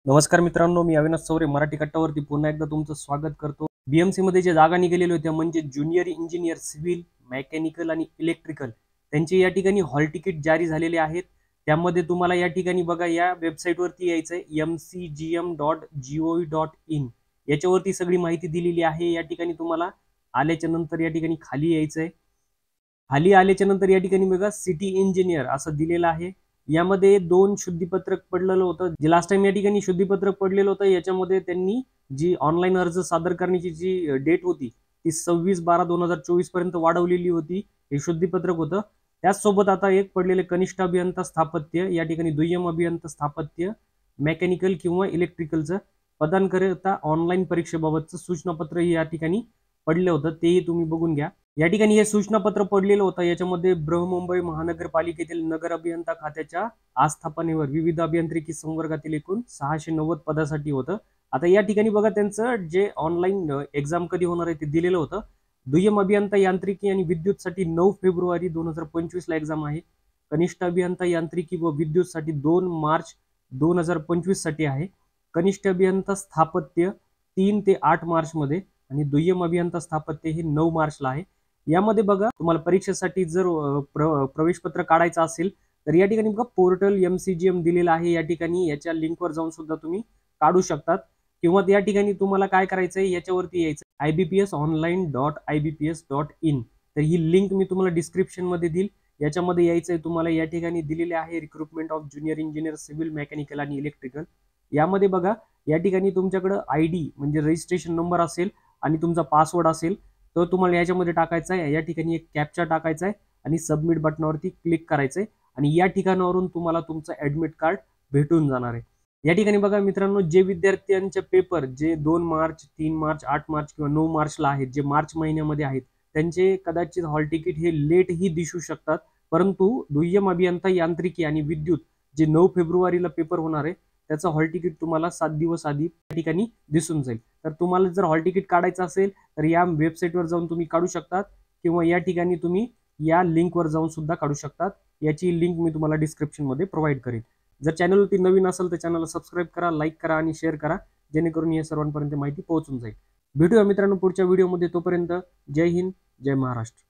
नमस्कार मित्रांनो, मी अविनाश चौरे मराठी कट्टावरती पुन्हा एकदा तुमचं स्वागत करतो. बीएमसी मध्ये जे जागा निघालेल्या होत्या म्हणजे ज्युनियर इंजिनियर सिव्हिल, मेकॅनिकल आणि इलेक्ट्रिकल त्यांचे या ठिकाणी हॉल तिकीट जारी झालेले आहेत. त्यामध्ये तुम्हाला या ठिकाणी बघा या वेबसाईटवरती यायचंय mcgm.gov.in याच्यावरती सगळी माहिती दिलेली आहे. या ठिकाणी तुम्हाला आल्याच्या नंतर या ठिकाणी खाली यायचंय. खाली आल्याच्या नंतर या ठिकाणी बघा सिटी इंजिनियर असं दिलेलं आहे. यामध्ये 2 शुद्धीपत्रक पडलेलं होतं. जे लास्ट टाइम या ठिकाणी शुद्धीपत्रक पडलेलं होतं याच्यामध्ये त्यांनी जी ऑनलाईन अर्ज सादर करण्याची जी डेट होती ती 26/12/2024 पर्यंत वाढवलेली होती. हे शुद्धीपत्रक होतं. त्याचसोबत आता एक पडलेले कनिष्ठ अभियंता स्थापत्य या ठिकाणी दुय्यम अभियंता स्थापत्य मेकॅनिकल किंवा इलेक्ट्रिकलचं प्रदान करता ऑनलाईन परीक्षेबाबतचं सूचनापत्र या ठिकाणी पडलं होतं. तेही तुम्ही बघून घ्या. या ठिकाणी हे सूचनापत्र पडलेलं होतं. याच्यामध्ये बृहन्मुंबई महानगरपालिकेतील नगर अभियंता खात्याच्या आस्थापनेवर विविध अभियांत्रिकी संवर्गातील एकूण 690 पदासाठी होतं. आता या ठिकाणी बघा त्यांचं जे ऑनलाईन एक्झाम कधी होणार आहे ते दिलेलं होतं. दुय्यम अभियंता यांत्रिकी आणि विद्युतसाठी 9 फेब्रुवारी 2025 ला एक्झाम आहे. कनिष्ठ अभियंता यांत्रिकी व विद्युतसाठी 2 मार्च 2025 साठी आहे. कनिष्ठ अभियंता स्थापत्य 3 ते 8 मार्च मध्ये आणि दुय्यम अभियंता स्थापत्य हे 9 मार्चला आहे. यामध्ये बघा तुम्हाला परीक्षेसाठी जर प्रवेश पत्र काढायचं असेल तर या ठिकाणी बघा पोर्टल MCGM दिलेला आहे. या ठिकाणी याच्या लिंकवर जाऊन सुद्धा तुम्ही काढू शकतात किंवा या ठिकाणी तुम्हाला काय करायचंय याच्यावरती यायचं ibpsonline.ibps.in. तर ही लिंक मी तुम्हाला डिस्क्रिप्शन मध्ये देईल. याच्यामध्ये यायचंय तुम्हाला. या ठिकाणी दिलेले आहे recruitment of junior engineer civil mechanical आणि इलेक्ट्रिकल. यामध्ये बघा या ठिकाणी तुमच्याकडे ID म्हणजे रजिस्ट्रेशन नंबर असेल आणि तुमचा पासवर्ड असेल तर तुम्हाला याच्यामध्ये टाकायचा आहे. या ठिकाणी एक कॅप्चा टाकायचा आहे आणि सबमिट बटनावरती क्लिक करायचं आहे आणि या ठिकाणावरून तुम्हाला तुमचं ऍडमिट कार्ड भेटून जाणार आहे. या ठिकाणी बघा मित्रांनो, जे विद्यार्थ्यांचे पेपर जे 2 मार्च 3 मार्च 8 मार्च किंवा 9 मार्चला आहेत, जे मार्च महिन्यामध्ये आहेत, त्यांचे कदाचित हॉल तिकीट हे लेट ही दिसू शकतात. परंतु दुय्यम अभियंता यांत्रिकी आणि विद्युत जे 9 फेब्रुवारीला पेपर होणार आहे त्याचं हॉल तिकीट तुम्हाला 7 दिवस आधी या ठिकाणी दिसून जाईल. तर तुम्हाला जर हॉल तिकीट काढायचं असेल तर या वेबसाईटवर जाऊन तुम्ही काढू शकतात किंवा या ठिकाणी तुम्ही या लिंकवर जाऊन सुद्धा काढू शकतात. याची लिंक मी तुम्हाला डिस्क्रिप्शन मध्ये प्रोव्हाइड करेन. जर चॅनलवरती नवीन असेल तर चॅनलला सबस्क्राईब करा, लाईक करा आणि शेअर करा जेणेकरून या सर्वांपर्यंत माहिती पोहोचून जाईल. भेटूया मित्रांनो पुढच्या व्हिडिओमध्ये. तोपर्यंत जय हिंद, जय महाराष्ट्र.